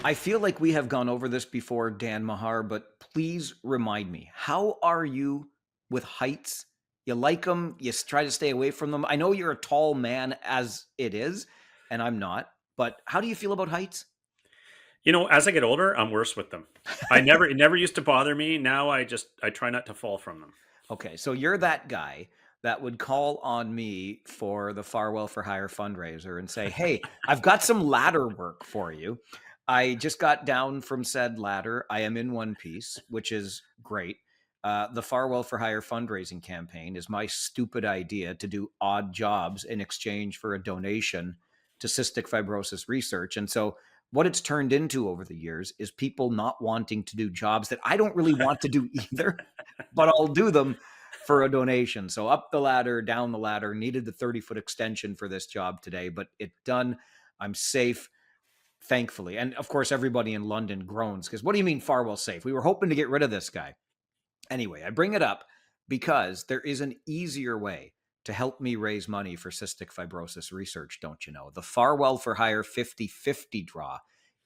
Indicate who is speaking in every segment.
Speaker 1: I feel like we have gone over this before, Dan Mahar, but please remind me, how are you with heights? You like them? You try to stay away from them? I know you're a tall man as it is, and I'm not, but how do you feel about heights?
Speaker 2: As I get older, I'm worse with them. It never used to bother me. Now I try not to fall from them.
Speaker 1: Okay, so you're that guy that would call on me for the Farwell for Hire fundraiser and say, "Hey, I've got some ladder work for you. I just got down from said ladder. I am in one piece, which is great. The Farwell for Hire fundraising campaign is my stupid idea to do odd jobs in exchange for a donation to cystic fibrosis research. And so, what it's turned into over the years is people not wanting to do jobs that I don't really want to do either, but I'll do them for a donation. So up the ladder, down the ladder, needed the 30-foot extension for this job today, but it done. I'm safe, thankfully. And of course, everybody in London groans because what do you mean Farwell safe? We were hoping to get rid of this guy. Anyway, I bring it up because there is an easier way to help me raise money for cystic fibrosis research, don't you know? The Farwell for Hire 50/50 draw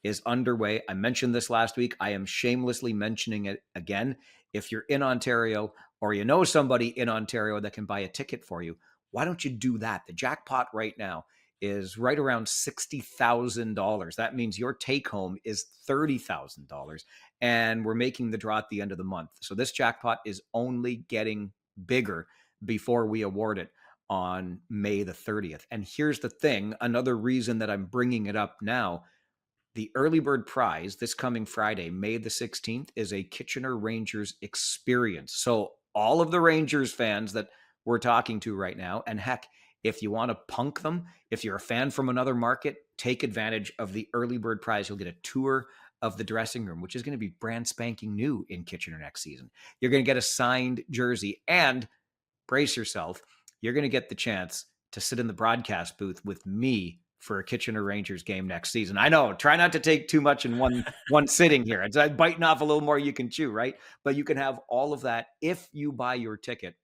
Speaker 1: is underway. I mentioned this last week. I am shamelessly mentioning it again. If you're in Ontario or you know somebody in Ontario that can buy a ticket for you, why don't you do that? The jackpot right now is right around $60,000. That means your take home is $30,000, and we're making the draw at the end of the month. So this jackpot is only getting bigger before we award it on May the 30th. And here's the thing, another reason that I'm bringing it up now, the early bird prize this coming Friday, May the 16th, is a Kitchener Rangers experience. So all of the Rangers fans that we're talking to right now, and heck, if you want to punk them, if you're a fan from another market, take advantage of the early bird prize. You'll get a tour of the dressing room, which is going to be brand spanking new in Kitchener next season. You're going to get a signed jersey, and brace yourself, you're going to get the chance to sit in the broadcast booth with me for a Kitchener Rangers game next season. I know, try not to take too much in one sitting here. It's biting off a little more you can chew, right? But you can have all of that if you buy your ticket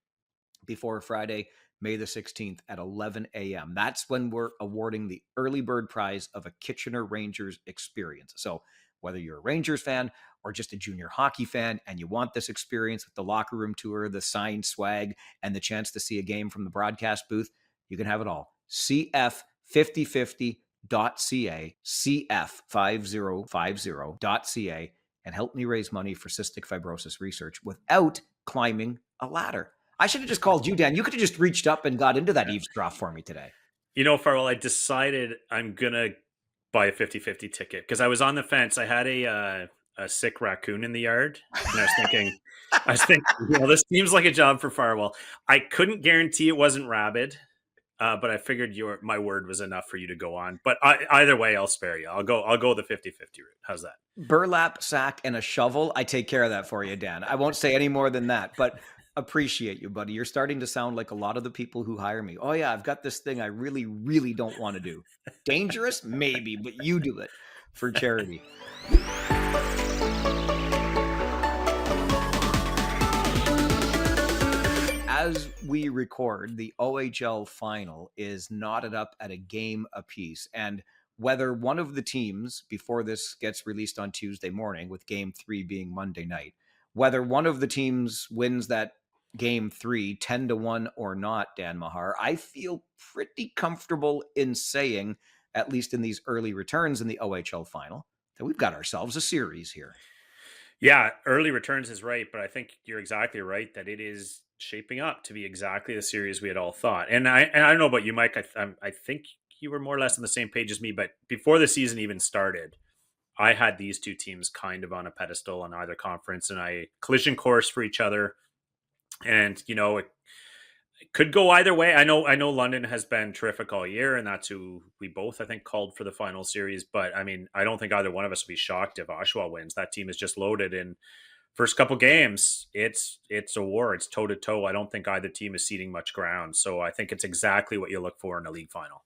Speaker 1: before Friday, May the 16th at 11 a.m. That's when we're awarding the early bird prize of a Kitchener Rangers experience. So whether you're a Rangers fan or just a junior hockey fan and you want this experience with the locker room tour, the signed swag, and the chance to see a game from the broadcast booth, you can have it all. CF5050.ca, CF5050.ca, and help me raise money for cystic fibrosis research without climbing a ladder. I should have just called you, Dan. You could have just reached up and got into that eavesdrop for me today.
Speaker 2: Farrell, I decided I'm gonna buy a 50-50 ticket because I was on the fence. I had a sick raccoon in the yard, and I was thinking, this seems like a job for Farwell. I couldn't guarantee it wasn't rabid, but I figured my word was enough for you to go on. But either way, I'll spare you. I'll go the 50-50 route. How's that?
Speaker 1: Burlap sack and a shovel. I take care of that for you, Dan. I won't say any more than that, but appreciate you, buddy. You're starting to sound like a lot of the people who hire me. Oh, yeah, I've got this thing I really, really don't want to do. Dangerous? Maybe, but you do it for charity. As we record, the OHL final is knotted up at a game apiece. And whether one of the teams, before this gets released on Tuesday morning, with game 3 being Monday night, whether one of the teams wins that game 3 10-1 or not, Dan Mahar, I feel pretty comfortable in saying, at least in these early returns in the OHL final, that we've got ourselves a series here.
Speaker 2: Yeah, early returns is right, but I think you're exactly right that it is shaping up to be exactly the series we had all thought. And I don't know about you, Mike. I think you were more or less on the same page as me. But before the season even started, I had these two teams kind of on a pedestal on either conference, and I collision course for each other. And it could go either way. I know London has been terrific all year, and that's who we both, I think, called for the final series. But I mean, I don't think either one of us would be shocked if Oshawa wins. That team is just loaded, and first couple games, it's a war. It's toe to toe. I don't think either team is ceding much ground. So I think it's exactly what you look for in a league final.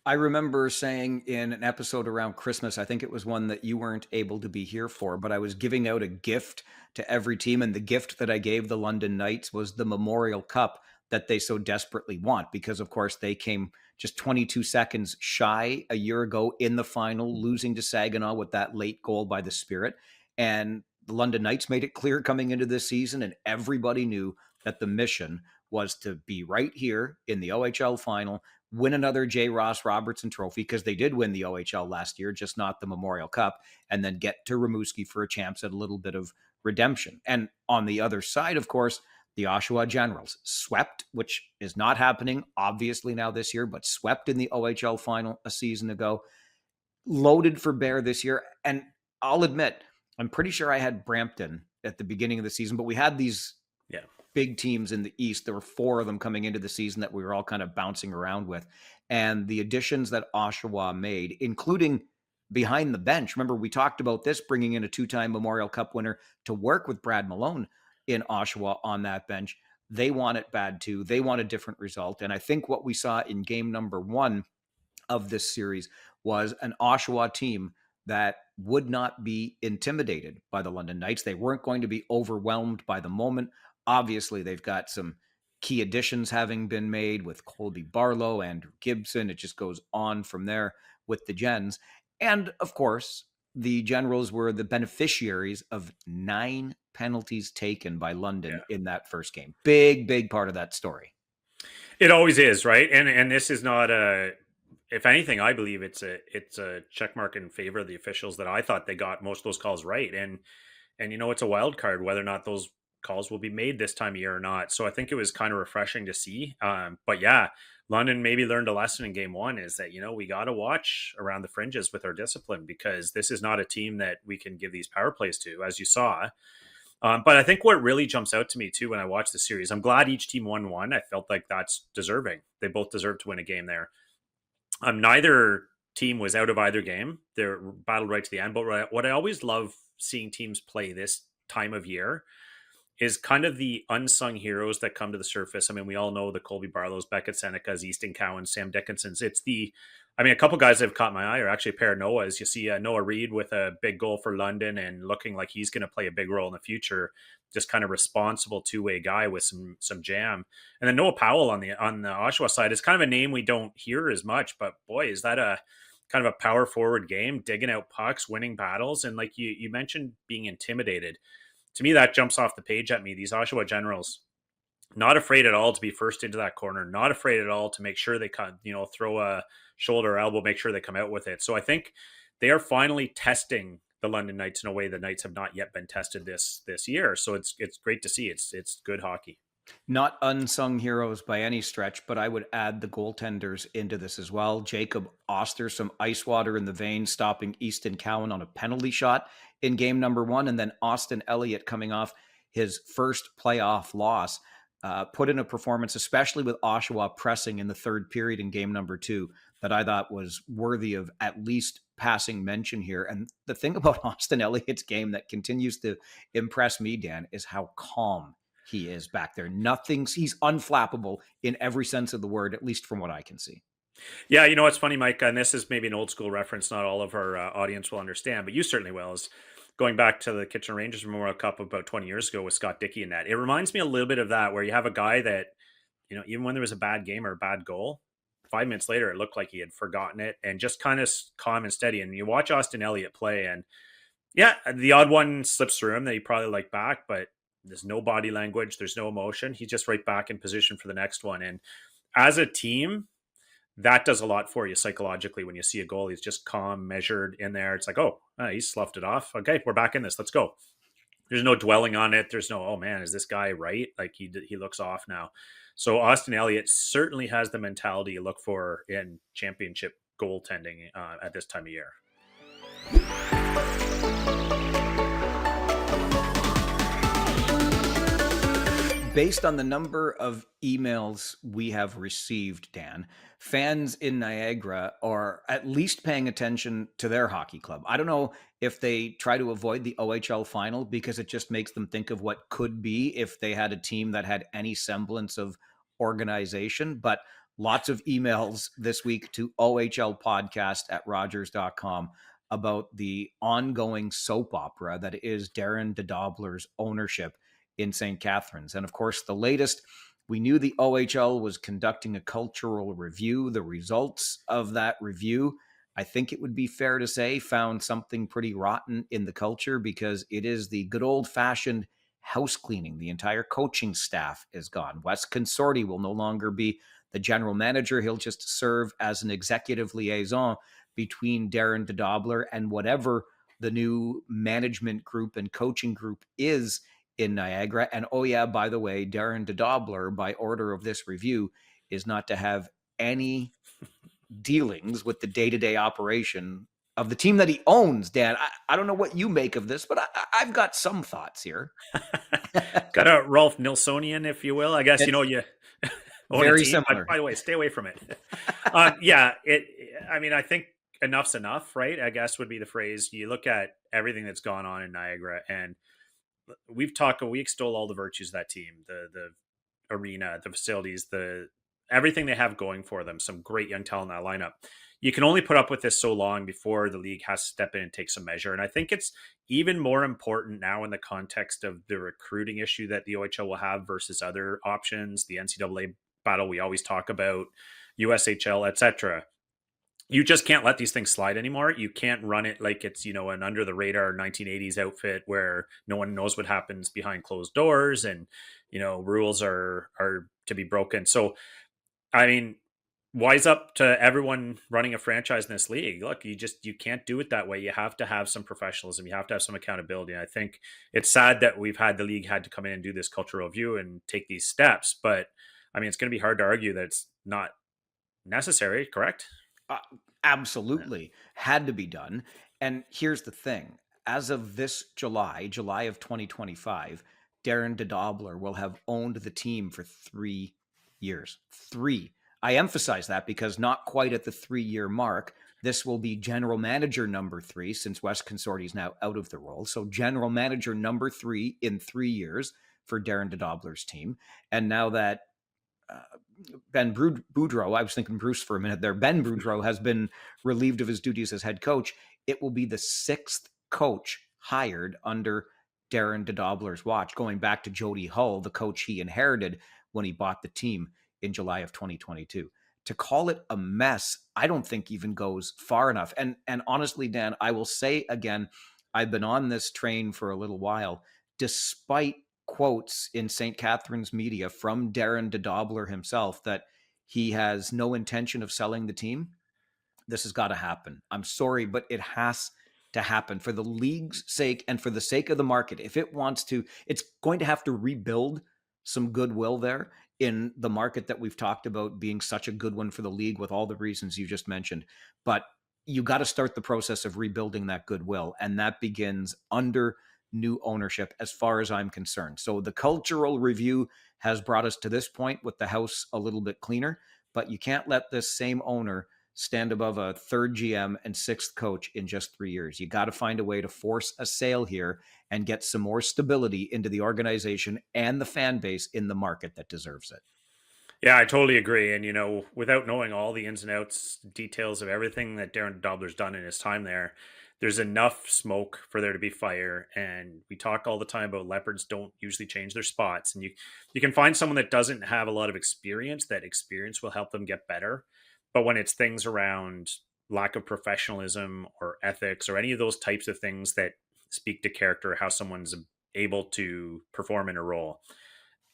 Speaker 1: I remember saying in an episode around Christmas, I think it was one that you weren't able to be here for, but I was giving out a gift to every team. And the gift that I gave the London Knights was the Memorial Cup that they so desperately want, because of course they came just 22 seconds shy a year ago in the final, losing to Saginaw with that late goal by the Spirit. And the London Knights made it clear coming into this season, and everybody knew that the mission was to be right here in the OHL final, win another J. Ross Robertson trophy, because they did win the OHL last year, just not the Memorial Cup, and then get to Rimouski for a chance at a little bit of redemption. And on the other side, of course, the Oshawa Generals swept, which is not happening obviously now this year, but swept in the OHL final a season ago, loaded for bear this year. And I'll admit, I'm pretty sure I had Brampton at the beginning of the season, but we had these big teams in the East. There were 4 of them coming into the season that we were all kind of bouncing around with. And the additions that Oshawa made, including behind the bench. Remember, we talked about this, bringing in a 2-time Memorial Cup winner to work with Brad Malone in Oshawa on that bench. They want it bad too. They want a different result. And I think what we saw in game number 1 of this series was an Oshawa team that would not be intimidated by the London Knights. They weren't going to be overwhelmed by the moment. Obviously, they've got some key additions having been made with Colby Barlow, Andrew Gibson. It just goes on from there with the Gens. And of course, the Generals were the beneficiaries of 9 penalties taken by London in that first game. Big part of that story.
Speaker 2: It always is, right? And this is not a, if anything, I believe it's a check mark in favor of the officials, that I thought they got most of those calls right. And it's a wild card whether or not those calls will be made this time of year or not. So I think it was kind of refreshing to see. But yeah, London maybe learned a lesson in game 1, is that, we got to watch around the fringes with our discipline, because this is not a team that we can give these power plays to, as you saw. But I think what really jumps out to me too when I watch the series, I'm glad each team won one. I felt like that's deserving. They both deserved to win a game there. Neither team was out of either game. They're battled right to the end. But what I always love seeing teams play this time of year is kind of the unsung heroes that come to the surface. I mean, we all know the Colby Barlows, Beckett Senecas, Easton Cowan, Sam Dickinson's. A couple guys that have caught my eye are actually a pair of Noahs. You see Noah Reid with a big goal for London and looking like he's going to play a big role in the future. Just kind of responsible 2-way guy with some jam. And then Noah Powell on the Oshawa side is kind of a name we don't hear as much, but boy, is that a kind of a power forward game, digging out pucks, winning battles. And like you mentioned, being intimidated. To me, that jumps off the page at me. These Oshawa Generals, not afraid at all to be first into that corner, not afraid at all to make sure they throw a shoulder or elbow, make sure they come out with it. So I think they are finally testing the London Knights in a way the Knights have not yet been tested this year. So it's great to see. It's good hockey.
Speaker 1: Not unsung heroes by any stretch, but I would add the goaltenders into this as well. Jacob Oster, some ice water in the veins, stopping Easton Cowan on a penalty shot in game number 1. And then Austin Elliott, coming off his first playoff loss, put in a performance, especially with Oshawa pressing in the third period in game number 2, that I thought was worthy of at least passing mention here. And the thing about Austin Elliott's game that continues to impress me, Dan, is how calm he is back there. He's unflappable in every sense of the word, at least from what I can see.
Speaker 2: Yeah, it's funny, Mike, and this is maybe an old school reference not all of our audience will understand, but you certainly will, is going back to the Kitchener Rangers Memorial Cup about 20 years ago with Scott Dickey in that. It reminds me a little bit of that, where you have a guy that, even when there was a bad game or a bad goal, 5 minutes later, it looked like he had forgotten it and just kind of calm and steady. And you watch Austin Elliott play, and yeah, the odd one slips through him that you probably like back, but there's no body language. There's no emotion. He's just right back in position for the next one. And as a team, that does a lot for you psychologically when you see a goal. He's just calm, measured in there. It's like, he's sloughed it off. Okay, we're back in this. Let's go. There's no dwelling on it. There's no, oh man, is this guy right? Like he looks off now. So Austin Elliott certainly has the mentality you look for in championship goaltending at this time of year.
Speaker 1: Based on the number of emails we have received, Dan, fans in Niagara are at least paying attention to their hockey club. I don't know if they try to avoid the OHL final because it just makes them think of what could be if they had a team that had any semblance of organization, but lots of emails this week to ohlpodcast@rogers.com about the ongoing soap opera that is Darren DeDobler's ownership in St. Catharines. And of course, the latest We knew the OHL was conducting a cultural review. The results of that review, I think it would be fair to say, found something pretty rotten in the culture, because it is the good old fashioned house cleaning. The entire coaching staff is gone. Wes Consorti will no longer be the general manager. He'll just serve as an executive liaison between Darren DeDobler and whatever the new management group and coaching group is in Niagara. And oh yeah, by the way, Darren DeDobler, by order of this review, is not to have any dealings with the day-to-day operation of the team that he owns. Dan, I don't know what you make of this, but I've got some thoughts here.
Speaker 2: Got a Rolf Nilssonian, if you will. I guess,
Speaker 1: It's
Speaker 2: you own a
Speaker 1: very
Speaker 2: team.
Speaker 1: similar.
Speaker 2: By the way, stay away from it. I mean, I think enough's enough, right? I guess would be the phrase. You look at everything that's gone on in Niagara, and we extol all the virtues of that team, the arena, the facilities, the everything they have going for them. Some great young talent in that lineup. You can only put up with this so long before the league has to step in and take some measure. And I think it's even more important now in the context of the recruiting issue that the OHL will have versus other options, the NCAA battle we always talk about, USHL, etc. You just can't let these things slide anymore. You can't run it like it's, an under the radar 1980s outfit where no one knows what happens behind closed doors and, rules are to be broken. So, I mean, wise up to everyone running a franchise in this league. Look, you can't do it that way. You have to have some professionalism. You have to have some accountability. And I think it's sad that the league had to come in and do this cultural review and take these steps. But I mean, it's going to be hard to argue that it's not necessary, correct?
Speaker 1: Absolutely had to be done. And here's the thing. As of this July of 2025, Darren DeDobler will have owned the team for 3 years. 3. I emphasize that because not quite at the 3-year mark. This will be general manager number 3, since Wes Consorti is now out of the role. So general manager number 3 in 3 years for Darren DeDobler's team. And now that Ben Boudreau, I was thinking Bruce for a minute there, Ben Boudreau has been relieved of his duties as head coach. It will be the 6th coach hired under Darren DeDobler's watch, going back to Jody Hull, the coach he inherited when he bought the team in July of 2022. To call it a mess, I don't think even goes far enough. And honestly, Dan, I will say again, I've been on this train for a little while, despite quotes in St. Catharines media from Darren DeDobler himself that he has no intention of selling the team. This has got to happen. I'm sorry, but it has to happen for the league's sake and for the sake of the market. If it wants to, it's going to have to rebuild some goodwill there in the market that we've talked about being such a good one for the league with all the reasons you just mentioned. But you got to start the process of rebuilding that goodwill. And that begins under new ownership, as far as I'm concerned. So the cultural review has brought us to this point with the house a little bit cleaner, but you can't let this same owner stand above a 3rd GM and 6th coach in just 3 years. You got to find a way to force a sale here and get some more stability into the organization and the fan base in the market that deserves it.
Speaker 2: Yeah, I totally agree. And, without knowing all the ins and outs, details of everything that Darren Dobler's done in his time there's enough smoke for there to be fire. And we talk all the time about leopards don't usually change their spots. And you can find someone that doesn't have a lot of experience. That experience will help them get better. But when it's things around lack of professionalism or ethics or any of those types of things that speak to character, how someone's able to perform in a role,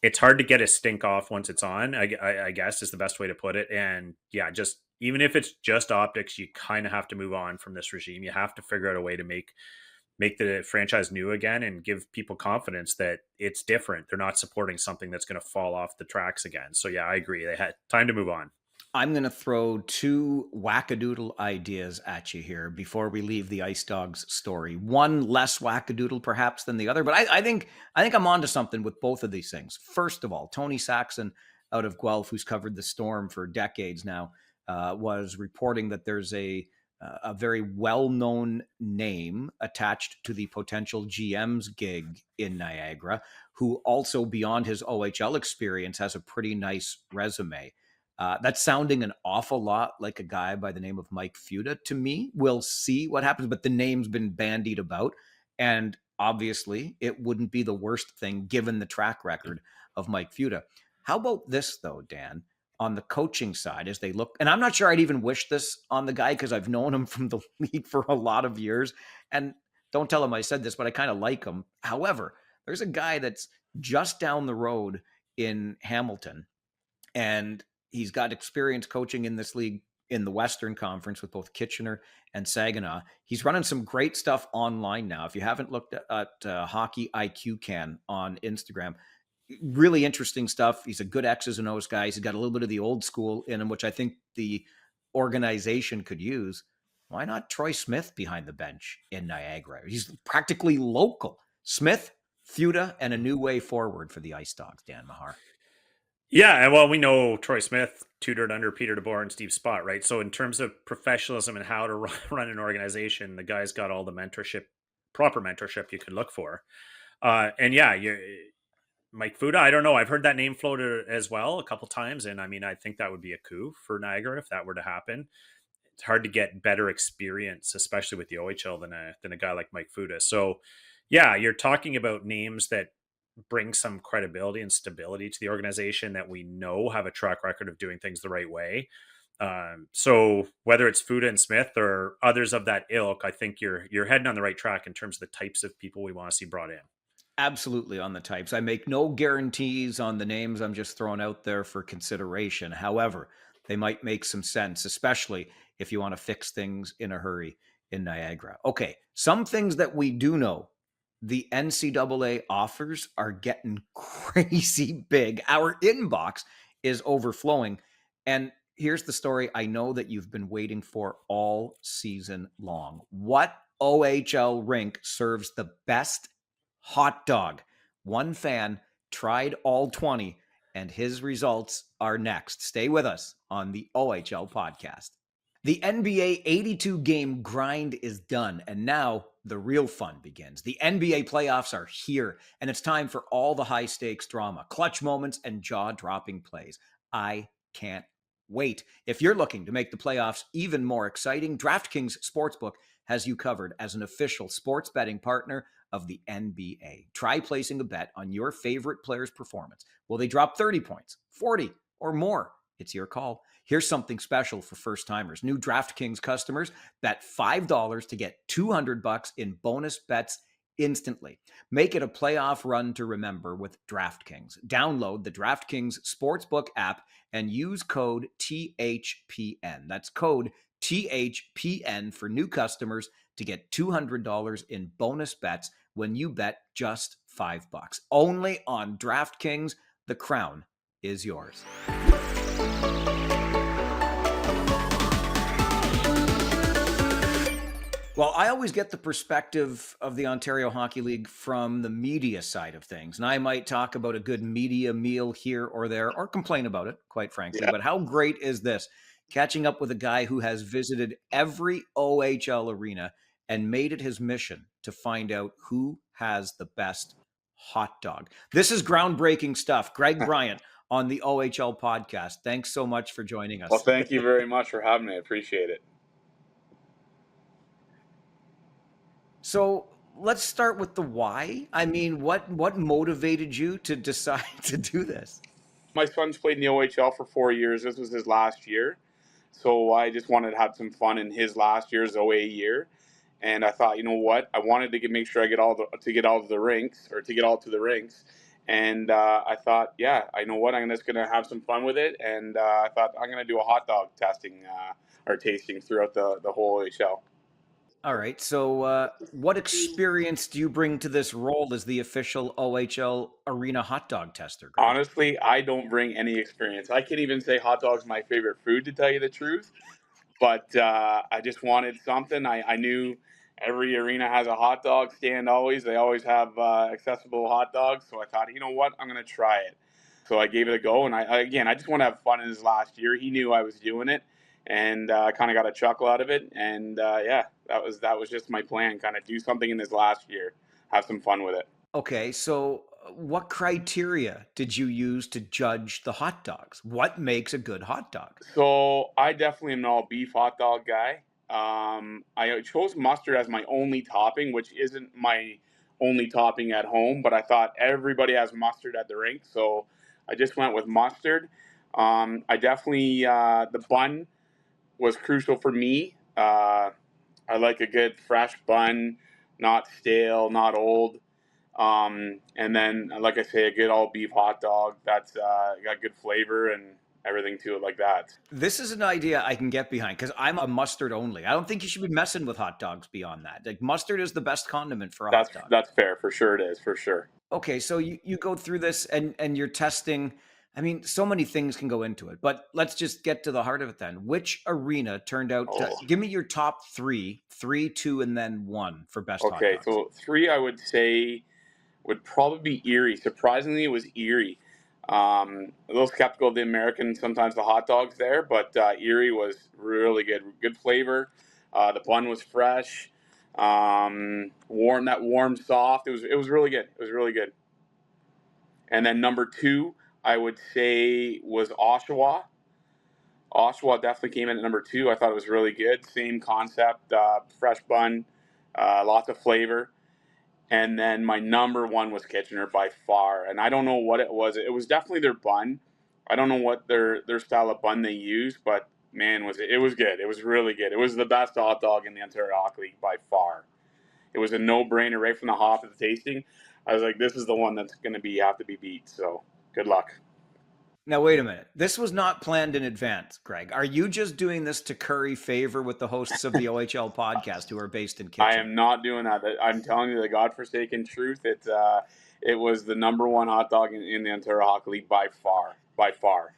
Speaker 2: it's hard to get a stink off once it's on, I guess is the best way to put it. And yeah, just even if it's just optics, you kind of have to move on from this regime. You have to figure out a way to make the franchise new again and give people confidence that it's different. They're not supporting something that's going to fall off the tracks again. So yeah, I agree. They had time to move on.
Speaker 1: I'm going to throw 2 wackadoodle ideas at you here before we leave the Ice Dogs story. One less wackadoodle perhaps than the other, but I think I'm onto something with both of these things. First of all, Tony Saxon out of Guelph, who's covered the Storm for decades now, was reporting that there's a very well-known name attached to the potential GM's gig in Niagara, who also, beyond his OHL experience, has a pretty nice resume. That's sounding an awful lot like a guy by the name of Mike Futa to me. We'll see what happens, but the name's been bandied about. And obviously, it wouldn't be the worst thing given the track record of Mike Futa. How about this, though, Dan, on the coaching side, as they look, and I'm not sure I'd even wish this on the guy because I've known him from the league for a lot of years. And don't tell him I said this, but I kind of like him. However, there's a guy that's just down the road in Hamilton, and he's got experience coaching in this league in the Western Conference with both Kitchener and Saginaw. He's running some great stuff online now. If you haven't looked at Hockey IQ Can on Instagram, really interesting stuff. He's a good X's and O's guy. He's got a little bit of the old school in him, which I think the organization could use. Why not Troy Smith behind the bench in Niagara? He's practically local. Smith, Fuda, and a new way forward for the Ice Dogs, Dan Mahar.
Speaker 2: Yeah, well, we know Troy Smith tutored under Peter DeBoer and Steve Spott, right? So in terms of professionalism and how to run an organization, the guy's got all the mentorship, proper mentorship you could look for. And yeah, Mike Fuda, I don't know. I've heard that name floated as well a couple times, and I mean, I think that would be a coup for Niagara if that were to happen. It's hard to get better experience, especially with the OHL, than a guy like Mike Fuda. So, yeah, you're talking about names that bring some credibility and stability to the organization that we know have a track record of doing things the right way. So whether it's Fuda and Smith or others of that ilk, I think you're heading on the right track in terms of the types of people we want to see brought in.
Speaker 1: Absolutely on the types. I make no guarantees on the names I'm just throwing out there for consideration. However, they might make some sense, especially if you want to fix things in a hurry in Niagara. Okay, some things that we do know. The NCAA offers are getting crazy big. Our inbox is overflowing. And here's the story I know that you've been waiting for all season long. What OHL rink serves the best hot dog? One fan tried all 20, and his results are next. Stay with us on the OHL podcast. The NBA 82 game grind is done, and now the real fun begins. The NBA playoffs are here, and it's time for all the high stakes drama, clutch moments, and jaw dropping plays. I can't wait. If you're looking to make the playoffs even more exciting, DraftKings Sportsbook has you covered as an official sports betting partner of the NBA. Try placing a bet on your favorite player's performance. Will they drop 30 points, 40, or more? It's your call. Here's something special for first timers. New DraftKings customers bet $5 to get $200 in bonus bets instantly. Make it a playoff run to remember with DraftKings. Download the DraftKings Sportsbook app and use code THPN. That's code THPN for new customers to get $200 in bonus bets when you bet just $5. Only on DraftKings. The crown is yours. Well, I always get the perspective of the Ontario Hockey League from the media side of things. And I might talk about a good media meal here or there or complain about it, quite frankly.
Speaker 3: Yeah.
Speaker 1: But how great is this? Catching up with a guy who has visited every OHL arena and made it his mission to find out who has the best hot dog. This is groundbreaking stuff. Greg Bryant on the OHL podcast. Thanks so much for joining us.
Speaker 3: Well, thank you very much for having me. I appreciate it.
Speaker 1: So let's start with the why. I mean, what motivated you to decide to do this?
Speaker 3: My son's played in the OHL for 4 years. This was his last year. So I just wanted to have some fun in his last year's OA year. And I thought, you know what? I wanted to make sure I get all to the rinks or to get all to the rinks. And I thought, yeah, I know what? I'm just going to have some fun with it. And I thought I'm going to do a hot dog testing or tasting throughout the whole OHL.
Speaker 1: All right. So what experience do you bring to this role as the official OHL arena hot dog tester, Greg?
Speaker 3: Honestly, I don't bring any experience. I can't even say hot dog's my favorite food, to tell you the truth. But I just wanted something. I knew every arena has a hot dog stand always. They always have accessible hot dogs. So I thought, you know what? I'm going to try it. So I gave it a go. And I just want to have fun in his last year. He knew I was doing it. And I kind of got a chuckle out of it. And yeah, that was just my plan, kind of do something in his last year, have some fun with it.
Speaker 1: Okay. So what criteria did you use to judge the hot dogs? What makes a good hot dog?
Speaker 3: So I definitely am an all beef hot dog guy. I chose mustard as my only topping, which isn't my only topping at home, but I thought everybody has mustard at the rink, so I just went with mustard. I definitely the bun was crucial for me. I like a good fresh bun, not stale, not old. And then, like I say, a good all beef hot dog that's got good flavor and everything to it like that.
Speaker 1: This is an idea I can get behind because I'm a mustard only. I don't think you should be messing with hot dogs beyond that. Like mustard is the best condiment for a hot dog.
Speaker 3: That's fair for sure. It is for sure.
Speaker 1: Okay, so you go through this and you're testing. I mean, so many things can go into it, but let's just get to the heart of it then. Which arena turned out to give me your top three, two, and then one for best hot
Speaker 3: Okay,
Speaker 1: dogs?
Speaker 3: so three I would say would probably be Erie. Surprisingly, it was Erie. A little skeptical of the American, sometimes the hot dogs there, but Erie was really good. Good flavor. The bun was fresh, warm, soft. It was really good. It was really good. And then number two, I would say was Oshawa. Oshawa definitely came in at number two. I thought it was really good. Same concept, fresh bun, lots of flavor. And then my number one was Kitchener by far. And I don't know what it was. It was definitely their bun. I don't know what their style of bun they use, but man, it was good. It was really good. It was the best hot dog in the Ontario Hockey League by far. It was a no-brainer right from the hop of the tasting. I was like, this is the one that's going to have to be beat. So good luck.
Speaker 1: Now, wait a minute. This was not planned in advance, Greg. Are you just doing this to curry favor with the hosts of the OHL podcast who are based in Kitchener?
Speaker 3: I am not doing that. I'm telling you the godforsaken truth. It was the number one hot dog in the Ontario Hockey League by far,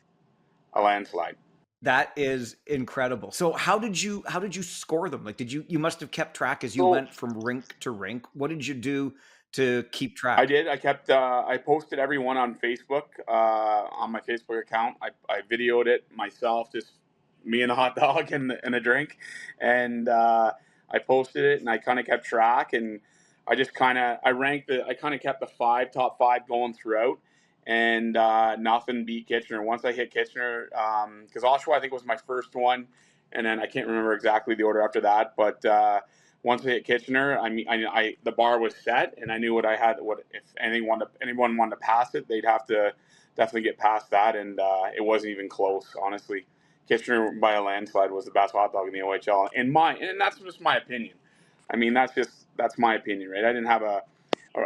Speaker 3: a landslide.
Speaker 1: That is incredible. So how did you score them? Like, you must have kept track as you went from rink to rink. What did you do to keep track?
Speaker 3: I did. I posted every one on Facebook, on my Facebook account. I videoed it myself, just me and a hot dog and a drink. And I posted it and I kind of kept track and I just I kind of kept the top five going throughout and nothing beat Kitchener. Once I hit Kitchener, because Oshawa I think was my first one. And then I can't remember exactly the order after that, but once I hit Kitchener, the bar was set, and I knew what I had. What if anyone wanted to pass it, they'd have to definitely get past that, and it wasn't even close. Honestly, Kitchener by a landslide was the best hot dog in the OHL, and that's just my opinion. I mean, that's my opinion, right? I didn't have a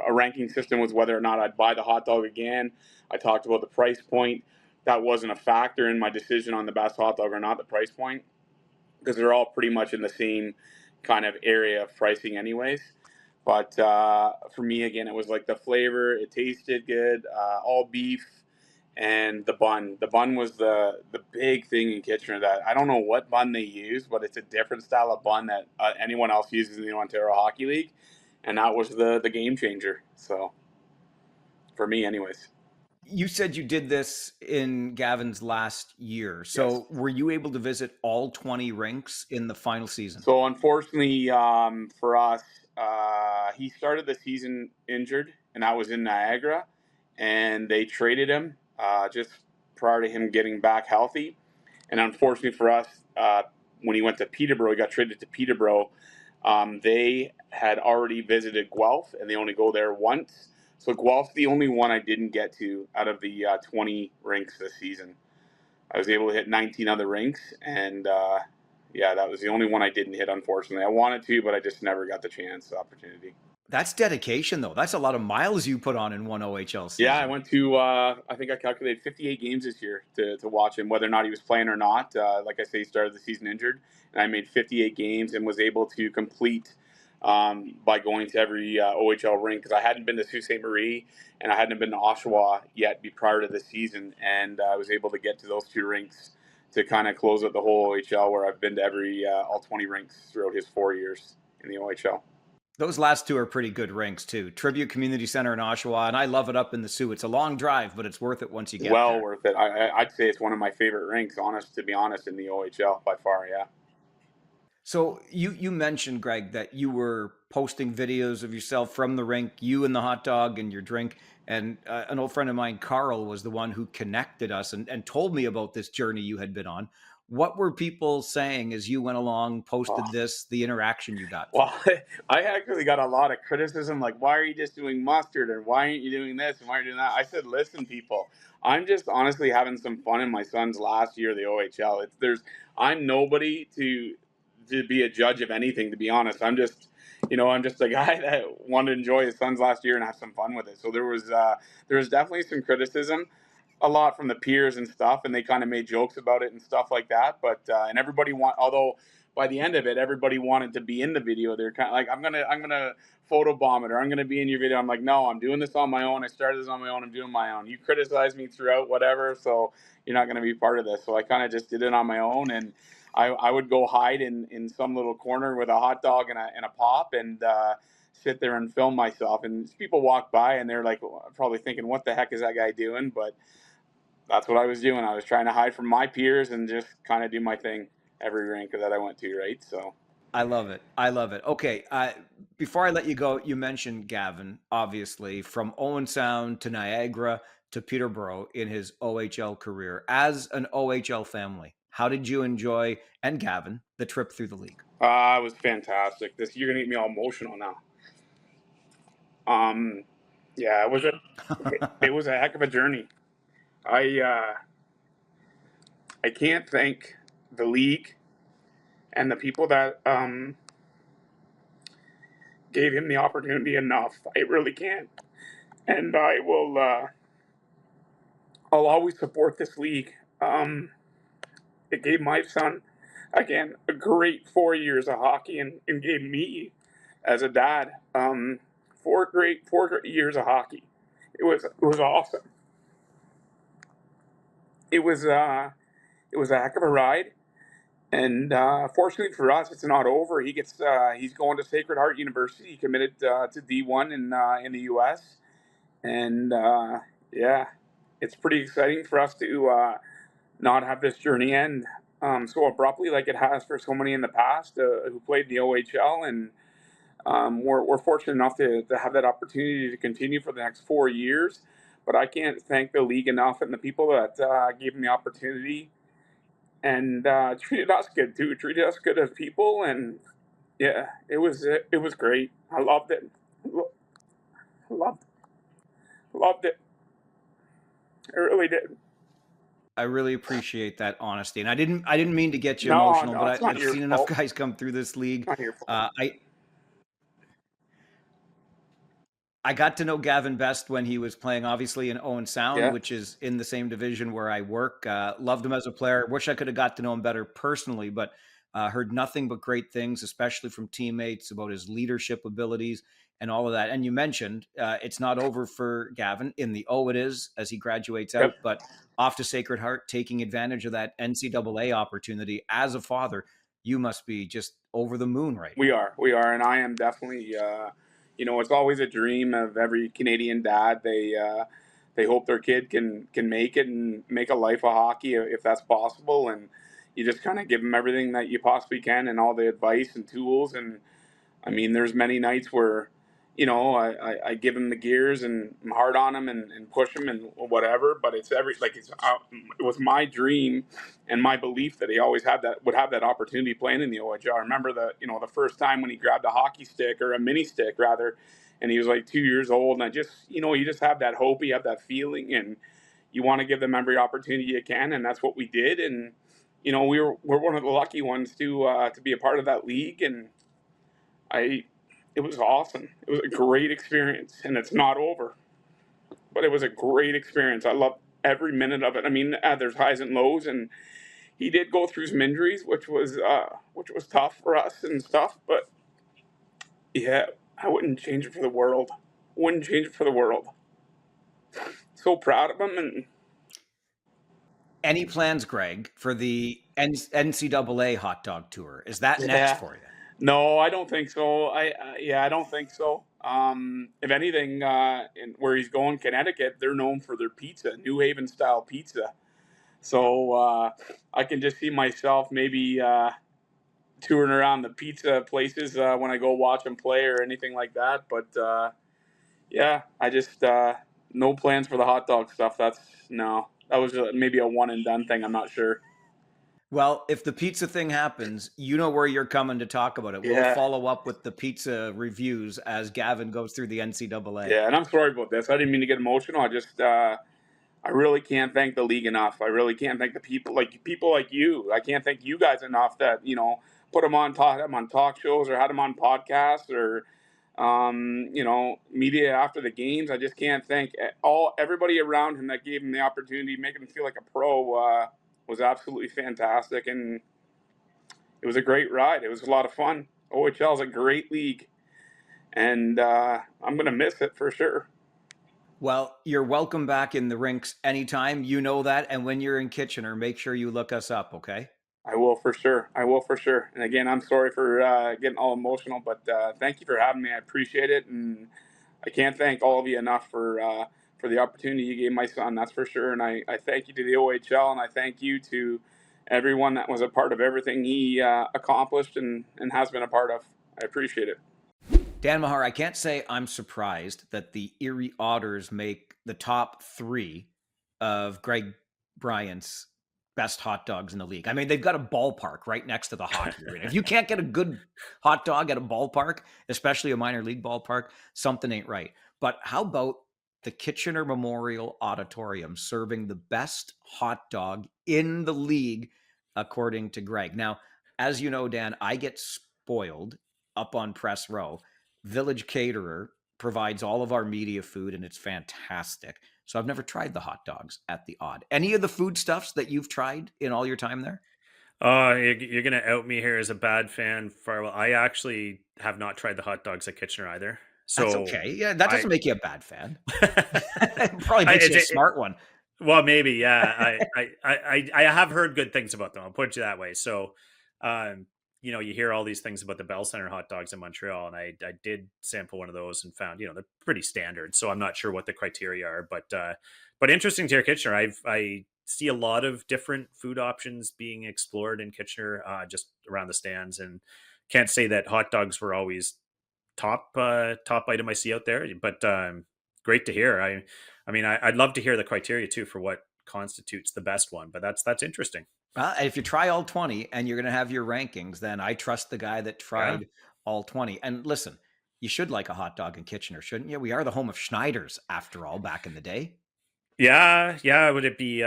Speaker 3: ranking system with whether or not I'd buy the hot dog again. I talked about the price point. That wasn't a factor in my decision on the best hot dog or not. The price point, because they're all pretty much in the same kind of area of pricing anyways. But for me, again, it was like the flavor. It tasted good, all beef, and the bun. The bun was the big thing in Kitchener. That I don't know what bun they use, but it's a different style of bun that anyone else uses in the Ontario Hockey League, and that was the game changer. So for me, anyways.
Speaker 1: You said you did this in Gavin's last year. So
Speaker 3: Yes.
Speaker 1: were you able to visit all 20 rinks in the final season?
Speaker 3: So unfortunately for us, he started the season injured, and that was in Niagara, and they traded him just prior to him getting back healthy. And unfortunately for us, when he went to Peterborough, he got traded to Peterborough. They had already visited Guelph, and they only go there once. So Guelph's the only one I didn't get to out of the 20 rinks this season. I was able to hit 19 other rinks, and that was the only one I didn't hit, unfortunately. I wanted to, but I just never got the opportunity.
Speaker 1: That's dedication, though. That's a lot of miles you put on in one OHL season.
Speaker 3: Yeah, I went to, I think I calculated 58 games this year to watch him, whether or not he was playing or not. Like I say, he started the season injured, and I made 58 games and was able to complete by going to every OHL rink, because I hadn't been to Sault Ste. Marie and I hadn't been to Oshawa yet prior to the season, and I was able to get to those two rinks to kind of close out the whole OHL, where I've been to all 20 rinks throughout his 4 years in the OHL.
Speaker 1: Those last two are pretty good rinks, too. Tribute Community Center in Oshawa, and I love it up in the Sioux. It's a long drive, but it's worth it once you get there.
Speaker 3: Well worth it. I'd say it's one of my favorite rinks, to be honest, in the OHL by far, yeah.
Speaker 1: So you mentioned, Greg, that you were posting videos of yourself from the rink, you and the hot dog and your drink. And an old friend of mine, Carl, was the one who connected us and told me about this journey you had been on. What were people saying as you went along, posted this, the interaction you got from
Speaker 3: Well,
Speaker 1: it?
Speaker 3: I actually got a lot of criticism, like, why are you just doing mustard, and why aren't you doing this, and why are you doing that? I said, listen, people, I'm just honestly having some fun in my son's last year of the OHL. I'm nobody to be a judge of anything, to be honest. I'm just a guy that wanted to enjoy his son's last year and have some fun with it. So there was definitely some criticism, a lot from the peers and stuff, and they kind of made jokes about it and stuff like that. But and although by the end of it, everybody wanted to be in the video. They're kind of like, I'm gonna photobomb it, or I'm gonna be in your video. I'm like, no, I'm doing this on my own. I started this on my own. I'm doing my own. You criticize me throughout, whatever, so you're not gonna be part of this. So I kind of just did it on my own, and I would go hide in some little corner with a hot dog and a pop, and sit there and film myself. And people walk by and they're like, probably thinking, what the heck is that guy doing? But that's what I was doing. I was trying to hide from my peers and just kind of do my thing every rink that I went to, right? So
Speaker 1: I love it. I love it. Okay. Before I let you go, you mentioned Gavin, obviously, from Owen Sound to Niagara to Peterborough in his OHL career. As an OHL family, how did you enjoy, and Gavin, the trip through the league?
Speaker 3: it was fantastic. You're gonna get me all emotional now. Yeah, it was a heck of a journey. I uh, I can't thank the league and the people that gave him the opportunity enough. I really can't, and I'll always support this league. It gave my son, again, a great 4 years of hockey, and gave me, as a dad, 4 great years of hockey. It was awesome. It was it was a heck of a ride, and fortunately for us, it's not over. He's going to Sacred Heart University. He committed to D1 in the U.S. And yeah, it's pretty exciting for us to not have this journey end so abruptly, like it has for so many in the past who played in the OHL. And we're fortunate enough to have that opportunity to continue for the next 4 years. But I can't thank the league enough and the people that gave me the opportunity and treated us good too. Treated us good as people, and yeah, it was great. I loved it. Loved loved it. I really did.
Speaker 1: I really appreciate that honesty, and I didn't mean to get you
Speaker 3: No,
Speaker 1: emotional,
Speaker 3: no,
Speaker 1: but
Speaker 3: it's not
Speaker 1: I've
Speaker 3: your
Speaker 1: seen enough
Speaker 3: fault.
Speaker 1: guys come through this league.
Speaker 3: Not your fault.
Speaker 1: I got to know Gavin best when he was playing, obviously, in Owen Sound,
Speaker 3: Yeah.
Speaker 1: which is in the same division where I work. Loved him as a player. Wish I could have got to know him better personally, but heard nothing but great things, especially from teammates about his leadership abilities and all of that. And you mentioned it's not over for Gavin. In the O, it is as he graduates
Speaker 3: Yep.
Speaker 1: out, but off to Sacred Heart, taking advantage of that NCAA opportunity as a father. You must be just over the moon right now.
Speaker 3: We are, and I am definitely. It's always a dream of every Canadian dad. They hope their kid can make it and make a life of hockey if that's possible, and you just kind of give them everything that you possibly can and all the advice and tools. And I mean, there's many nights where, I give him the gears and I'm hard on him and push him and whatever. But it was my dream and my belief that he always would have that opportunity playing in the OHL. I remember the first time when he grabbed a hockey stick, or a mini stick rather, and he was like 2 years old. And I just, you just have that hope, you have that feeling, and you want to give them every opportunity you can. And that's what we did. And, we're one of the lucky ones to be a part of that league. And I it was awesome. It was a great experience, and it's not over. But it was a great experience. I loved every minute of it. I mean, there's highs and lows, and he did go through some injuries, which was tough for us and stuff. But yeah, I wouldn't change it for the world. Wouldn't change it for the world. So proud of him, and
Speaker 1: Any plans, Greg, for the NCAA hot dog tour? Is that next
Speaker 3: yeah.
Speaker 1: for you?
Speaker 3: No, I don't think so. I don't think so. If anything, where he's going, Connecticut, they're known for their pizza, New Haven style pizza. So I can just see myself maybe touring around the pizza places when I go watch them play or anything like that. But yeah, I just no plans for the hot dog stuff. That was maybe a one and done thing. I'm not sure.
Speaker 1: Well, if the pizza thing happens, you know where you're coming to talk about it. We'll
Speaker 3: Yeah.
Speaker 1: follow up with the pizza reviews as Gavin goes through the NCAA.
Speaker 3: Yeah, and I'm sorry about this. I didn't mean to get emotional. I really can't thank the league enough. I really can't thank the people like you. I can't thank you guys enough that put them on talk shows or had them on podcasts or media after the games. I just can't thank everybody around him that gave him the opportunity, making him feel like a pro. Was absolutely fantastic, and it was a great ride. It was a lot of fun. OHL is a great league, and I'm gonna miss it for sure.
Speaker 1: Well, you're welcome back in the rinks anytime. You know that. And when you're in Kitchener, make sure you look us up, okay?
Speaker 3: I will for sure. I will for sure. And again, I'm sorry for getting all emotional, but thank you for having me. I appreciate it, and I can't thank all of you enough for the opportunity you gave my son. That's for sure. And I thank you to the OHL, and I thank you to everyone that was a part of everything he accomplished and has been a part of. I appreciate it.
Speaker 1: Dan Mahar, I can't say I'm surprised that the Erie Otters make the top 3 of Greg Bryant's best hot dogs in the league. I mean, they've got a ballpark right next to the hockey arena. If you can't get a good hot dog at a ballpark, especially a minor league ballpark, something ain't right. But how about the Kitchener Memorial Auditorium serving the best hot dog in the league, according to Greg? Now, as you know, Dan, I get spoiled up on press row. Village Caterer provides all of our media food, and it's fantastic. So I've never tried the hot dogs at the Odd. Any of the foodstuffs that you've tried in all your time there?
Speaker 2: Oh, you're gonna out me here as a bad fan, Farwell. I actually have not tried the hot dogs at Kitchener either.
Speaker 1: That's
Speaker 2: So
Speaker 1: okay. Yeah, that
Speaker 2: I,
Speaker 1: doesn't make you a bad fan. It probably
Speaker 2: I
Speaker 1: makes you a smart one.
Speaker 2: well, maybe, yeah. I have heard good things about them. I'll put it that way. So, you hear all these things about the Bell Center hot dogs in Montreal, and I did sample one of those and found, they're pretty standard. So I'm not sure what the criteria are, but interesting to hear Kitchener. I see a lot of different food options being explored in Kitchener, just around the stands, and can't say that hot dogs were always top item I see out there, but great to hear. I mean, I'd love to hear the criteria too for what constitutes the best one, but that's interesting.
Speaker 1: If you try all 20 and you're going to have your rankings, then I trust the guy that
Speaker 2: Yeah.
Speaker 1: tried all 20. And listen, you should like a hot dog in Kitchener, shouldn't you? We are the home of Schneider's, after all, back in the day.
Speaker 2: Yeah, yeah. Would it be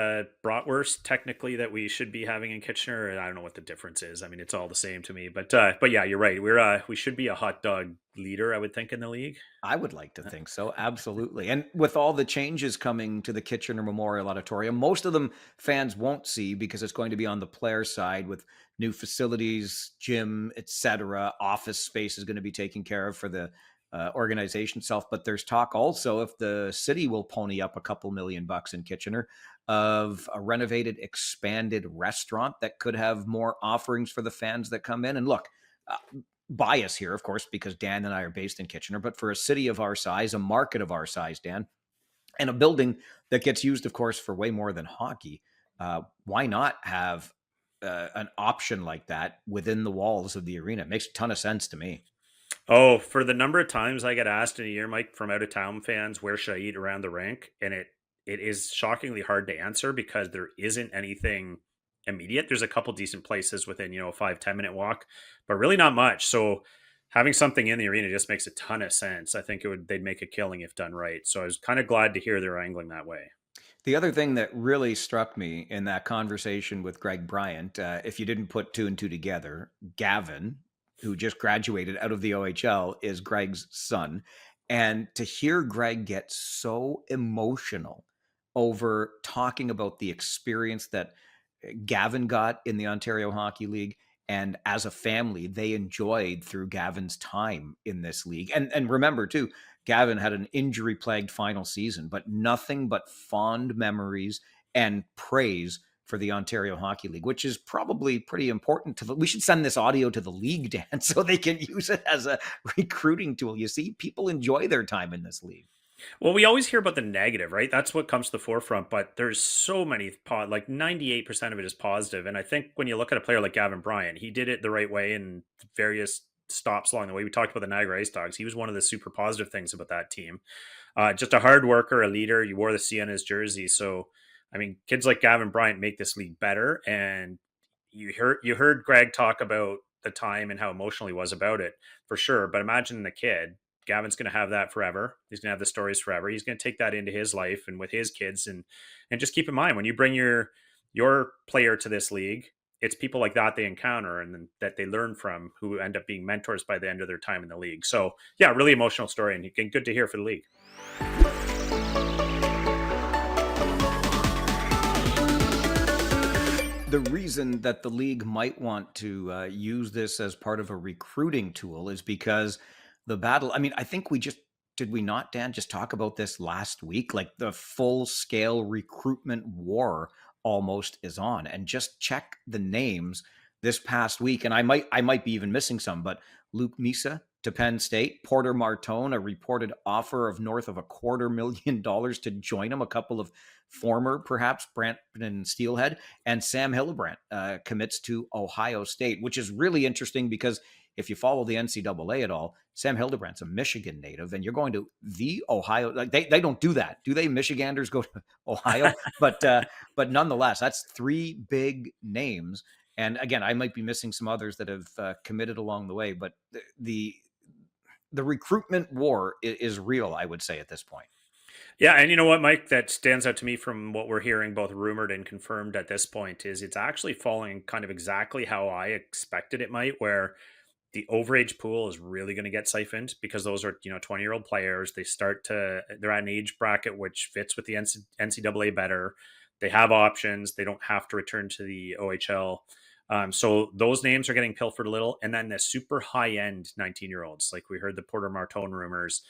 Speaker 2: bratwurst technically that we should be having in Kitchener? I don't know what the difference is. I mean, it's all the same to me. But yeah, you're right. We should be a hot dog leader, I would think, in the league.
Speaker 1: I would like to think so, absolutely. And with all the changes coming to the Kitchener Memorial Auditorium, most of them fans won't see because it's going to be on the player side with new facilities, gym, etc. Office space is going to be taken care of for the organization itself. But there's talk also if the city will pony up a couple $1 million in Kitchener of a renovated, expanded restaurant that could have more offerings for the fans that come in. And look, uh, bias here, of course, because Dan and I are based in Kitchener, but for a city of our size, a market of our size, Dan, and a building that gets used, of course, for way more than hockey, why not have an option like that within the walls of the arena? It makes a ton of sense to me.
Speaker 2: Oh, for the number of times I get asked in a year, Mike, from out of town fans, where should I eat around the rink? And it is shockingly hard to answer because there isn't anything immediate. There's a couple decent places within, a 5-10 minute walk, but really not much. So having something in the arena just makes a ton of sense. I think they'd make a killing if done right. So I was kind of glad to hear they're angling that way.
Speaker 1: The other thing that really struck me in that conversation with Greg Bryant, if you didn't put two and two together, Gavin, who just graduated out of the OHL, is Greg's son. And to hear Greg get so emotional over talking about the experience that Gavin got in the Ontario Hockey League, and as a family, they enjoyed through Gavin's time in this league. And remember, too, Gavin had an injury plagued final season, but nothing but fond memories and praise for the Ontario Hockey League, which is probably pretty important to we should send this audio to the league, Dan, so they can use it as a recruiting tool. You see, people enjoy their time in this league.
Speaker 2: Well, we always hear about the negative, right? That's what comes to the forefront, but there's so many, like 98% of it is positive. And I think when you look at a player like Gavin Bryant, he did it the right way in various stops along the way. We talked about the Niagara IceDogs. He was one of the super positive things about that team. Just a hard worker, a leader. You wore the C on his jersey. So, I mean, kids like Gavin Bryant make this league better. And you heard Greg talk about the time and how emotional he was about it, for sure. But imagine the kid. Gavin's going to have that forever. He's going to have the stories forever. He's going to take that into his life and with his kids. And just keep in mind, when you bring your player to this league, it's people like that they encounter and that they learn from, who end up being mentors by the end of their time in the league. So yeah, really emotional story, and good to hear for the league.
Speaker 1: The reason that the league might want to use this as part of a recruiting tool is because the battle, I mean, I think did we not, Dan, just talk about this last week? Like the full scale recruitment war almost is on. And just check the names this past week. And I might be even missing some, but Luke Misa to Penn State, Porter Martone, a reported offer of north of $250,000 to join him, a couple of former, perhaps, Brampton Steelhead, and Sam Hillebrand commits to Ohio State, which is really interesting because if you follow the NCAA at all, Sam Hildebrand's a Michigan native, and you're going to the Ohio. Like they don't do that, do they? Michiganders go to Ohio, but nonetheless, that's three big names. And again, I might be missing some others that have committed along the way, but the recruitment war is real, I would say, at this point.
Speaker 2: Yeah, and you know what, Mike, that stands out to me from what we're hearing, both rumored and confirmed at this point, is it's actually falling kind of exactly how I expected it might, where the overage pool is really going to get siphoned because those are, 20-year-old players. They're at an age bracket which fits with the NCAA better. They have options. They don't have to return to the OHL. So those names are getting pilfered a little. And then the super high-end 19-year-olds, like we heard the Porter Martone rumors.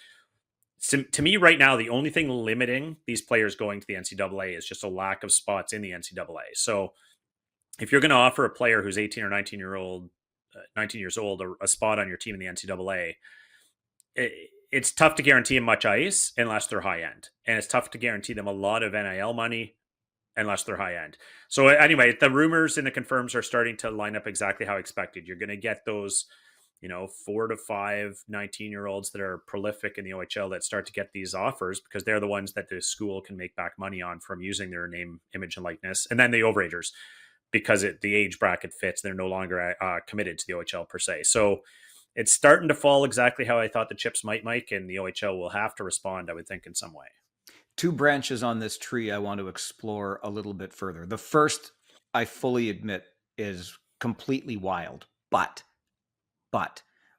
Speaker 2: So, to me right now, the only thing limiting these players going to the NCAA is just a lack of spots in the NCAA. So if you're going to offer a player who's 18 or 19 years old, a spot on your team in the NCAA, it's tough to guarantee them much ice unless they're high end. And it's tough to guarantee them a lot of NIL money unless they're high end. So anyway, the rumors and the confirms are starting to line up exactly how expected. You're going to get those 4 to 5 19-year-olds that are prolific in the OHL that start to get these offers because they're the ones that the school can make back money on from using their name, image, and likeness. And then the overagers, because the age bracket fits, they're no longer committed to the OHL per se. So it's starting to fall exactly how I thought the chips might, Mike, and the OHL will have to respond, I would think, in some way.
Speaker 1: Two branches on this tree I want to explore a little bit further. The first, I fully admit, is completely wild, but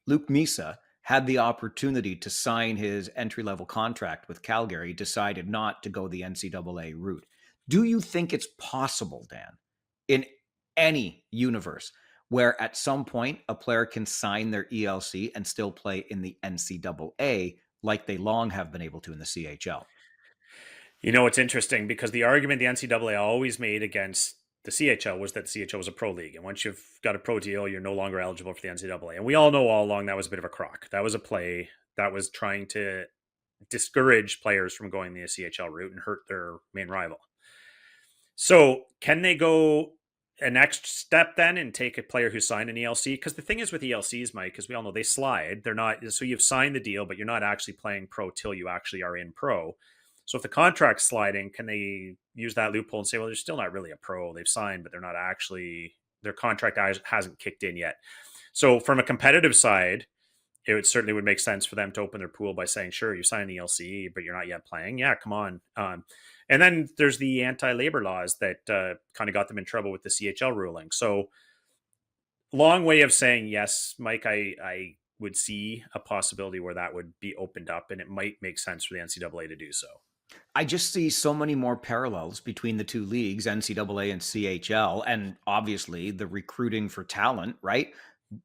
Speaker 1: Luke Misa had the opportunity to sign his entry-level contract with Calgary, decided not to go the NCAA route. Do you think it's possible, Dan, in any universe where at some point a player can sign their ELC and still play in the NCAA like they long have been able to in the CHL?
Speaker 2: It's interesting because the argument the NCAA always made against the CHL was that the CHL was a pro league. And once you've got a pro deal, you're no longer eligible for the NCAA. And we all know all along that was a bit of a crock. That was a play that was trying to discourage players from going the CHL route and hurt their main rival. So can they go a next step then and take a player who signed an ELC? Because the thing is with ELCs, Mike, because we all know they slide. They're not, so you've signed the deal, but you're not actually playing pro till you actually are in pro. So if the contract's sliding, can they use that loophole and say, well, they're still not really a pro. They've signed, but they're not actually, their contract hasn't kicked in yet. So from a competitive side, it certainly would make sense for them to open their pool by saying, sure, you signed the ELC, but you're not yet playing. Yeah, come on. And then there's the anti-labor laws that kind of got them in trouble with the CHL ruling. So long way of saying, yes, Mike, I would see a possibility where that would be opened up and it might make sense for the NCAA to do so.
Speaker 1: I just see so many more parallels between the two leagues, NCAA and CHL, and obviously the recruiting for talent, right?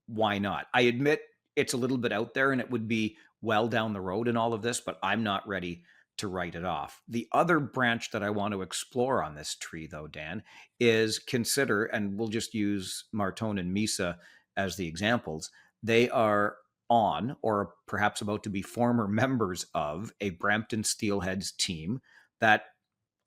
Speaker 1: Why not? I admit it's a little bit out there and it would be well down the road in all of this, but I'm not ready to write it off. The other branch that I want to explore on this tree, though, Dan, is consider, and we'll just use Martone and Misa as the examples, they are on or perhaps about to be former members of a Brampton Steelheads team that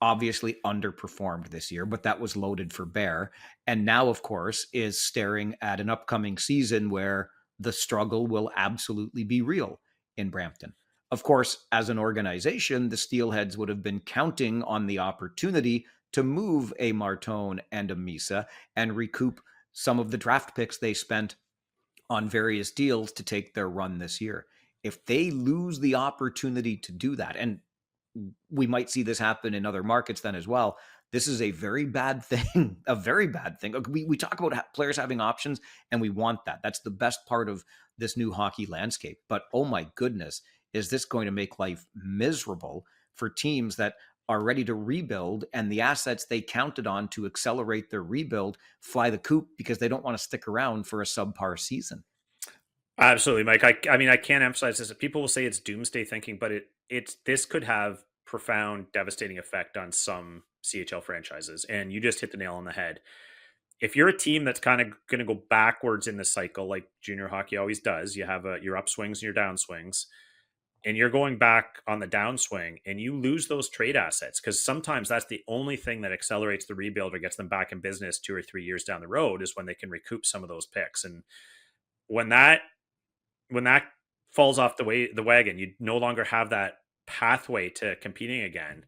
Speaker 1: obviously underperformed this year, but that was loaded for bear. And now, of course, is staring at an upcoming season where the struggle will absolutely be real in Brampton. Of course, as an organization, the Steelheads would have been counting on the opportunity to move a Martone and a Misa and recoup some of the draft picks they spent on various deals to take their run this year. If they lose the opportunity to do that, and we might see this happen in other markets then as well, this is a very bad thing, a very bad thing. We talk about players having options, and we want that. That's the best part of this new hockey landscape. But oh my goodness, is this going to make life miserable for teams that are ready to rebuild, and the assets they counted on to accelerate their rebuild fly the coop because they don't want to stick around for a subpar season.
Speaker 2: Absolutely, Mike. I mean, I can't emphasize this. People will say it's doomsday thinking, but this could have profound, devastating effect on some CHL franchises. And you just hit the nail on the head. If you're a team that's kind of going to go backwards in the cycle, like junior hockey always does, you have your upswings and your downswings, and you're going back on the downswing, and you lose those trade assets, because sometimes that's the only thing that accelerates the rebuild or gets them back in business 2 or 3 years down the road, is when they can recoup some of those picks. And when that falls off the wagon, you no longer have that pathway to competing again.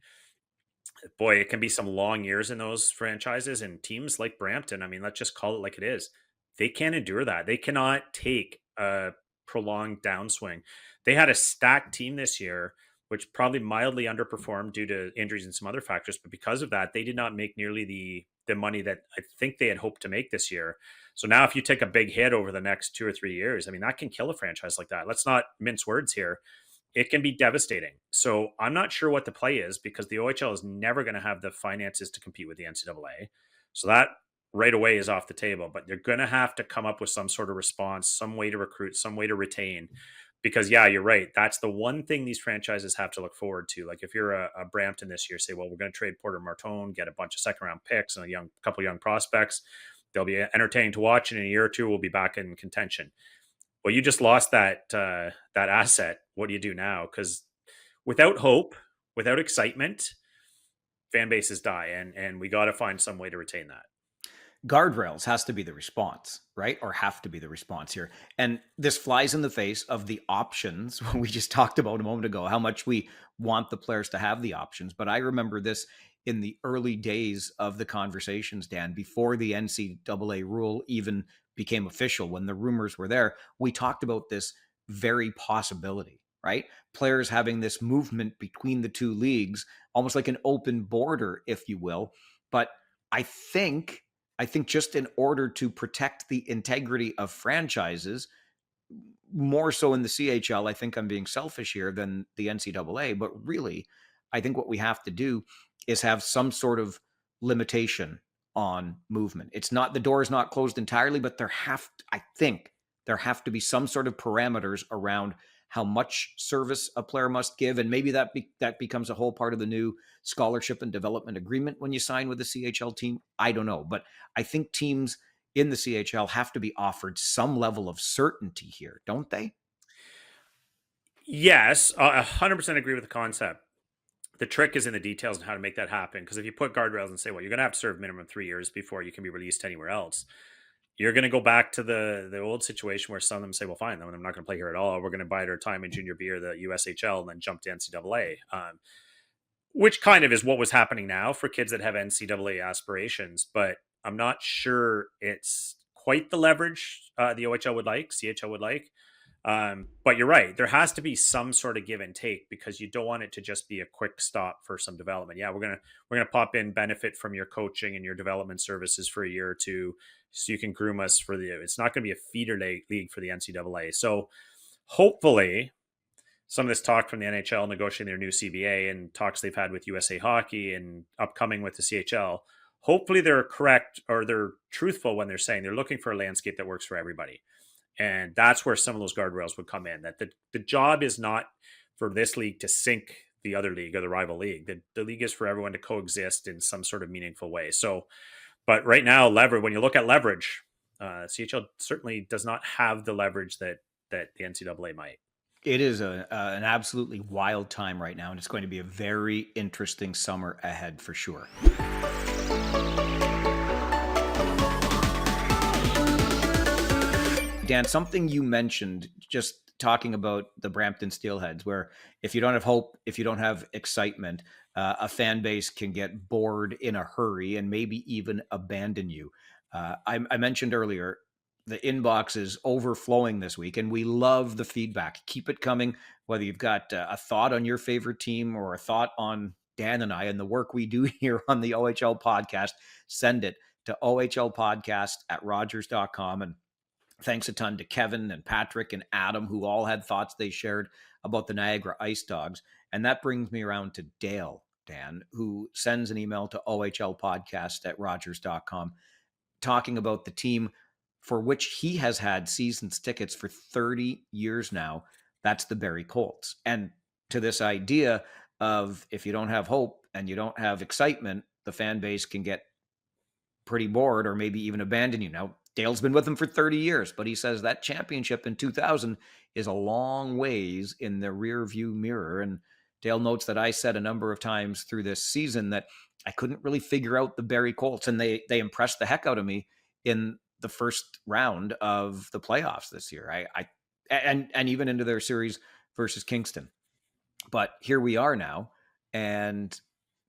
Speaker 2: Boy, it can be some long years in those franchises, and teams like Brampton. I mean, let's just call it like it is. They can't endure that. They cannot take a prolonged downswing. They had a stacked team this year, which probably mildly underperformed due to injuries and some other factors. But because of that, they did not make nearly the money that I think they had hoped to make this year. So now if you take a big hit over the next 2 or 3 years, I mean, that can kill a franchise like that. Let's not mince words here. It can be devastating. So I'm not sure what the play is, because the OHL is never going to have the finances to compete with the NCAA. So that right away is off the table, but they're going to have to come up with some sort of response, some way to recruit, some way to retain. Because yeah, you're right. That's the one thing these franchises have to look forward to. Like if you're a Brampton this year, say, well, we're going to trade Porter Martone, get a bunch of second round picks and a couple young prospects. They'll be entertaining to watch, and in a year or two, we'll be back in contention. Well, you just lost that asset. What do you do now? Because without hope, without excitement, fan bases die, and we got to find some way to retain that.
Speaker 1: Guardrails has to be the response, right? Or have to be the response here. And this flies in the face of the options we just talked about a moment ago, how much we want the players to have the options. But I remember this in the early days of the conversations, Dan, before the NCAA rule even became official, when the rumors were there, we talked about this very possibility, right? Players having this movement between the two leagues, almost like an open border, if you will. But I think just in order to protect the integrity of franchises, more so in the CHL, I think I'm being selfish here than the NCAA, but really, I think what we have to do is have some sort of limitation on movement. It's not, the door is not closed entirely, but I think there have to be some sort of parameters around how much service a player must give. And maybe that becomes a whole part of the new scholarship and development agreement when you sign with the CHL team. I don't know. But I think teams in the CHL have to be offered some level of certainty here, don't they?
Speaker 2: Yes, 100% agree with the concept. The trick is in the details on how to make that happen. Because if you put guardrails and say, well, you're going to have to serve minimum 3 years before you can be released anywhere else, you're going to go back to the old situation where some of them say, well, fine, then I'm not going to play here at all. We're going to bide our time in junior B or the USHL and then jump to NCAA, which kind of is what was happening now for kids that have NCAA aspirations. But I'm not sure it's quite the leverage the OHL would like, CHL would like. But you're right. There has to be some sort of give and take, because you don't want it to just be a quick stop for some development. Yeah, we're gonna pop in, benefit from your coaching and your development services for a year or two, so you can groom us for it's not going to be a feeder league for the NCAA. So hopefully, some of this talk from the NHL negotiating their new CBA and talks they've had with USA Hockey and upcoming with the CHL, hopefully they're correct, or they're truthful when they're saying they're looking for a landscape that works for everybody. And that's where some of those guardrails would come in, that the job is not for this league to sink the other league or the rival league. The league is for everyone to coexist in some sort of meaningful way. So, but right now, when you look at leverage, CHL certainly does not have the leverage that the NCAA might.
Speaker 1: It is an absolutely wild time right now, and it's going to be a very interesting summer ahead for sure. Dan, something you mentioned just talking about the Brampton Steelheads, where if you don't have hope, if you don't have excitement, a fan base can get bored in a hurry and maybe even abandon you. I mentioned earlier, the inbox is overflowing this week, and we love the feedback. Keep it coming, whether you've got a thought on your favorite team or a thought on Dan and I and the work we do here on the OHL podcast. Send it to ohlpodcast@rogers.com. And thanks a ton to Kevin and Patrick and Adam, who all had thoughts they shared about the Niagara IceDogs. And that brings me around to Dale, Dan, who sends an email to ohlpodcast@rogers.com talking about the team for which he has had seasons tickets for 30 years now. That's the Barrie Colts. And to this idea of if you don't have hope and you don't have excitement, the fan base can get pretty bored or maybe even abandon you. Now, Dale's been with them for 30 years, but he says that championship in 2000 is a long ways in the rear view mirror. And Dale notes that I said a number of times through this season that I couldn't really figure out the Barrie Colts, and they impressed the heck out of me in the first round of the playoffs this year. And even into their series versus Kingston. But here we are now, and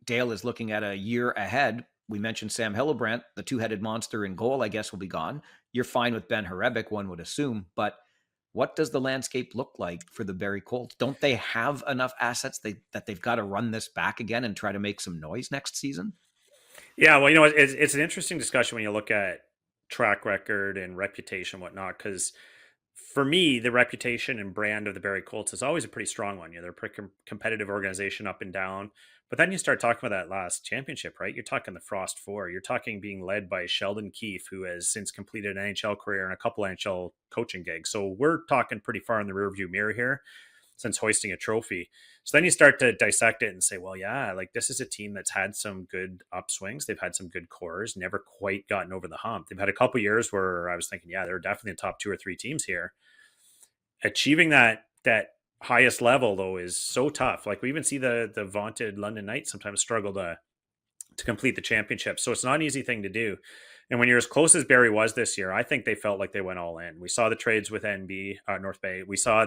Speaker 1: Dale is looking at a year ahead. We mentioned Sam Hillebrand, the two-headed monster in goal, I guess, will be gone. You're fine with Ben Horebic, one would assume, but what does the landscape look like for the Barrie Colts? Don't they have enough assets that they've got to run this back again and try to make some noise next season?
Speaker 2: Yeah, well, it's an interesting discussion when you look at track record and reputation and whatnot, because for me, the reputation and brand of the Barrie Colts is always a pretty strong one. They're a pretty competitive organization up and down. But then you start talking about that last championship, right? You're talking the Frost Four. You're talking being led by Sheldon Keefe, who has since completed an NHL career and a couple NHL coaching gigs. So we're talking pretty far in the rearview mirror here since hoisting a trophy. So then you start to dissect it and say, well, yeah, like this is a team that's had some good upswings. They've had some good cores, never quite gotten over the hump. They've had a couple years where I was thinking, yeah, they're definitely the top 2 or 3 teams here. Achieving that highest level though is so tough. Like we even see the vaunted London Knights sometimes struggle to complete the championship. So it's not an easy thing to do. And when you're as close as Barrie was this year, I think they felt like they went all in. We saw the trades with North Bay. We saw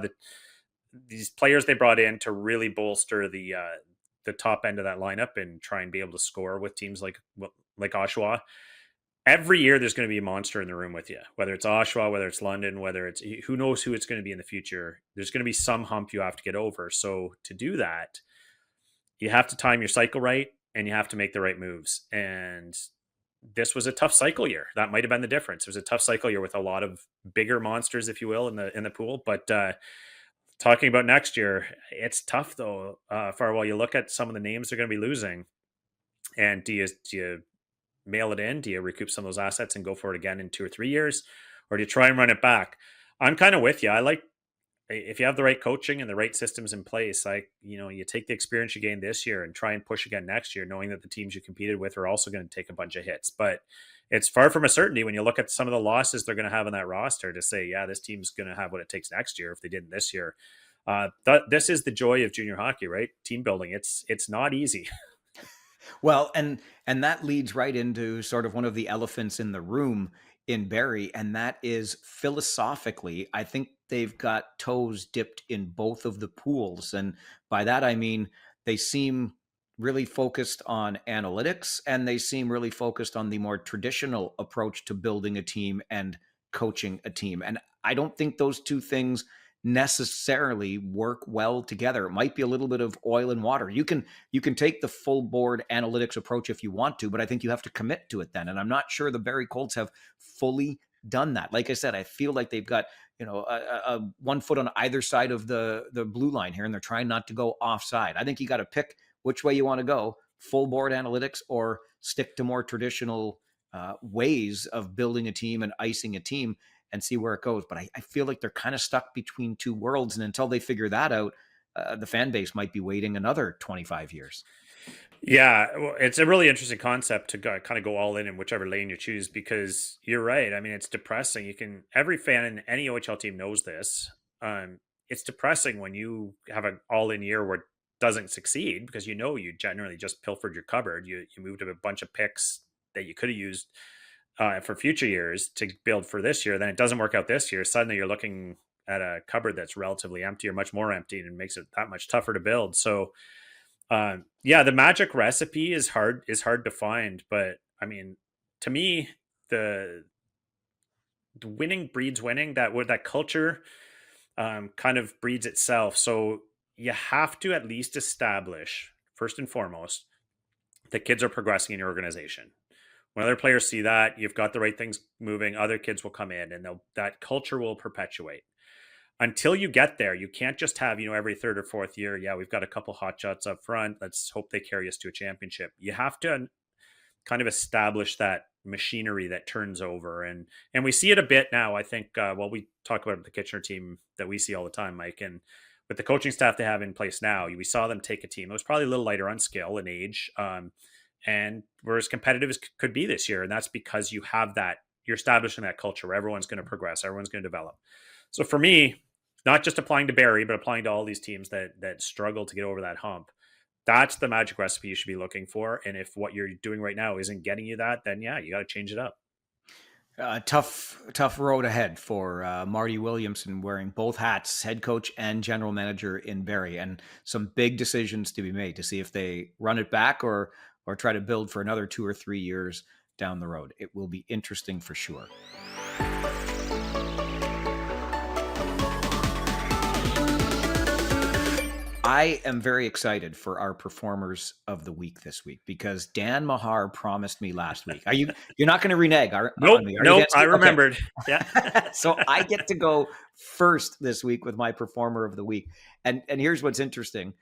Speaker 2: these players they brought in to really bolster the top end of that lineup and try and be able to score with teams like Oshawa. Every year there's going to be a monster in the room with you, whether it's Oshawa, whether it's London, whether it's who knows who it's going to be in the future. There's going to be some hump you have to get over. So to do that, you have to time your cycle right and you have to make the right moves. And this was a tough cycle year. That might have been the difference. It was a tough cycle year with a lot of bigger monsters, if you will, in the pool. But talking about next year, it's tough though. Farwell, you look at some of the names they're going to be losing, and do you mail it in? Do you recoup some of those assets and go for it again in 2 or 3 years, or do you try and run it back? I'm kind of with you. I like if you have the right coaching and the right systems in place. You take the experience you gained this year and try and push again next year, knowing that the teams you competed with are also going to take a bunch of hits. But it's far from a certainty when you look at some of the losses they're going to have in that roster to say, yeah, this team's going to have what it takes next year if they didn't this year. This is the joy of junior hockey, right? Team building. It's not easy.
Speaker 1: Well, and that leads right into sort of one of the elephants in the room in Barrie, and that is philosophically, I think they've got toes dipped in both of the pools. And by that, I mean, they seem really focused on analytics and they seem really focused on the more traditional approach to building a team and coaching a team. And I don't think those two things necessarily work well together. It might be a little bit of oil and water. You can take the full board analytics approach if you want to, but I think you have to commit to it then. And I'm not sure the Barrie Colts have fully done that. Like I said, I feel like they've got, a 1 foot on either side of the blue line here, and they're trying not to go offside. I think you got to pick which way you want to go, full board analytics or stick to more traditional ways of building a team and icing a team and see where it goes. But I feel like they're kind of stuck between two worlds. And until they figure that out, the fan base might be waiting another 25 years.
Speaker 2: Yeah, well, it's a really interesting concept to kind of go all in whichever lane you choose, because you're right. I mean, it's depressing. Every fan in any OHL team knows this. It's depressing when you have an all-in year where it doesn't succeed because you generally just pilfered your cupboard. You moved a bunch of picks that you could have used for future years to build for this year. Then it doesn't work out this year. Suddenly you're looking at a cupboard that's relatively empty or much more empty, and it makes it that much tougher to build. So the magic recipe is hard to find. But I mean, to me, the winning breeds winning. That culture kind of breeds itself. So you have to at least establish, first and foremost, that kids are progressing in your organization. When other players see that you've got the right things moving, other kids will come in, and that culture will perpetuate. Until you get there, you can't just have, every third or fourth year, yeah, we've got a couple hot shots up front, let's hope they carry us to a championship. You have to kind of establish that machinery that turns over, and we see it a bit now. I think we talk about the Kitchener team that we see all the time, Mike, and with the coaching staff they have in place now, we saw them take a team that was probably a little lighter on skill and age, and we're as competitive as could be this year. And that's because you're establishing that culture where everyone's going to progress, everyone's going to develop. So for me, not just applying to Barrie, but applying to all these teams that struggle to get over that hump, that's the magic recipe you should be looking for. And if what you're doing right now isn't getting you that, then yeah, you got to change it up.
Speaker 1: Tough road ahead for Marty Williamson, wearing both hats, head coach and general manager in Barrie, and some big decisions to be made to see if they run it back or try to build for another 2 or 3 years down the road. It will be interesting for sure. I am very excited for our performers of the week this week because Dan Mahar promised me last week. You're not going to renege
Speaker 2: nope,
Speaker 1: on me?
Speaker 2: Nope, I remembered. Okay.
Speaker 1: Yeah. So I get to go first this week with my performer of the week. And here's what's interesting.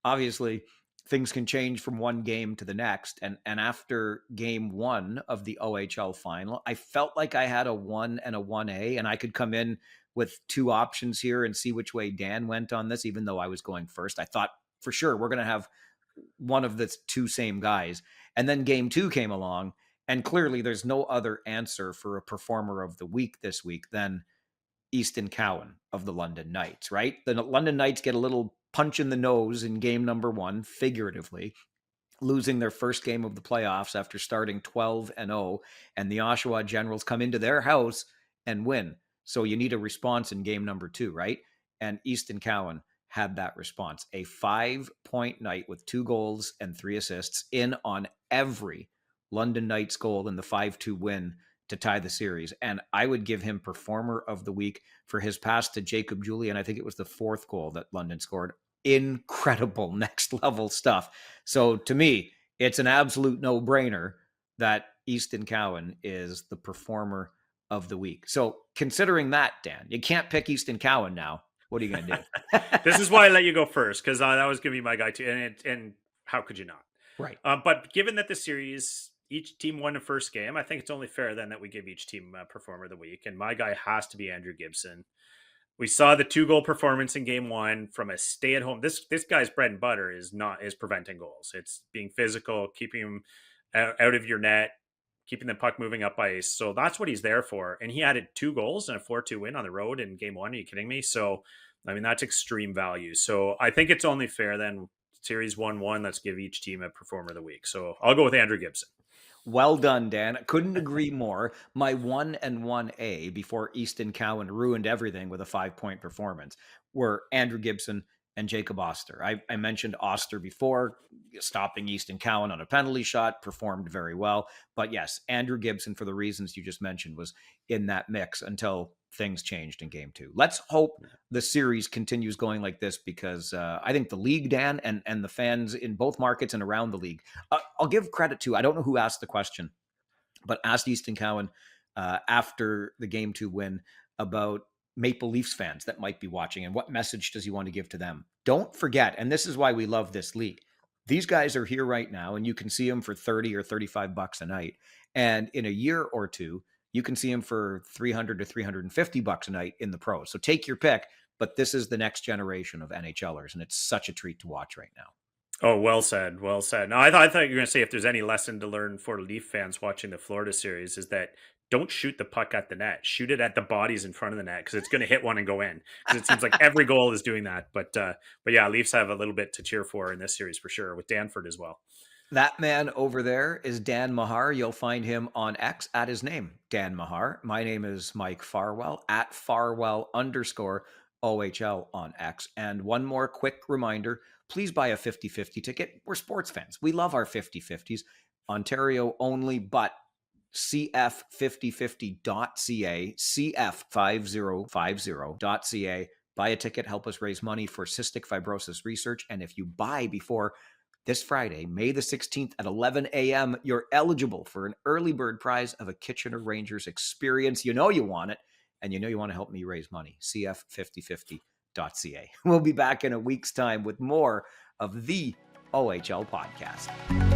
Speaker 1: Obviously, things can change from one game to the next. And after game 1 of the OHL final, I felt like I had a 1 and a 1A, and I could come in with 2 options here and see which way Dan went on this, even though I was going first. I thought for sure we're going to have one of the 2 same guys. And then game 2 came along, and clearly there's no other answer for a performer of the week this week than Easton Cowan of the London Knights, right? The London Knights get a little punch in the nose in game number 1, figuratively, losing their first game of the playoffs after starting 12-0, and the Oshawa Generals come into their house and win. So you need a response in game number 2, right? And Easton Cowan had that response. A 5-point night with 2 goals and 3 assists, in on every London Knights goal in the 5-2 win to tie the series. And I would give him performer of the week for his pass to Jacob Julian. I think it was the 4th goal that London scored. Incredible next level stuff. So to me, it's an absolute no-brainer that Easton Cowan is the performer of the week. So considering that, Dan, you can't pick Easton Cowan now. What are you going to do?
Speaker 2: This is why I let you go first, because that was going to be my guy too. And how could you not?
Speaker 1: Right.
Speaker 2: But given that the series, each team won the first game, I think it's only fair then that we give each team a performer of the week. And my guy has to be Andrew Gibson. We saw the 2-goal performance in game 1 from a stay-at-home. This guy's bread and butter is preventing goals. It's being physical, keeping him out of your net, keeping the puck moving up ice. So that's what he's there for. And he added 2 goals and a 4-2 win on the road in game 1. Are you kidding me? So, I mean, that's extreme value. So I think it's only fair then, series 1-1, let's give each team a performer of the week. So I'll go with Andrew Gibson.
Speaker 1: Well done, Dan. Couldn't agree more. My 1 and 1A before Easton Cowan ruined everything with a 5-point performance were Andrew Gibson and Jacob Oster. I mentioned Oster before, stopping Easton Cowan on a penalty shot, performed very well. But yes, Andrew Gibson, for the reasons you just mentioned, was in that mix until things changed in game 2. Let's hope the series continues going like this, because I think the league, Dan, and the fans in both markets and around the league, I'll give credit to, I don't know who asked the question, but asked Easton Cowan after the game 2 win about Maple Leafs fans that might be watching and what message does he want to give to them. Don't forget, and this is why we love this league, these guys are here right now and you can see them for 30 or 35 bucks a night. And in a year or 2, you can see them for 300 to 350 bucks a night in the pros. So take your pick, but this is the next generation of NHLers, and it's such a treat to watch right now.
Speaker 2: Oh, well said. Well said. No, I thought you were going to say if there's any lesson to learn for Leaf fans watching the Florida series is that don't shoot the puck at the net. Shoot it at the bodies in front of the net, because it's going to hit one and go in. Because it seems like every goal is doing that. But yeah, Leafs have a little bit to cheer for in this series for sure, with Danford as well.
Speaker 1: That man over there is Dan Mahar. You'll find him on X at his name, Dan Mahar. My name is Mike Farwell at Farwell_OHL on X. And one more quick reminder, please buy a 50-50 ticket. We're sports fans. We love our 50-50s. Ontario only, but cf5050.ca, cf5050.ca. Buy a ticket, help us raise money for cystic fibrosis research. And if you buy before this Friday, May the 16th at 11 a.m., you're eligible for an early bird prize of a Kitchener Rangers experience. You know you want it, and you know you want to help me raise money. cf5050.ca. We'll be back in a week's time with more of the OHL podcast.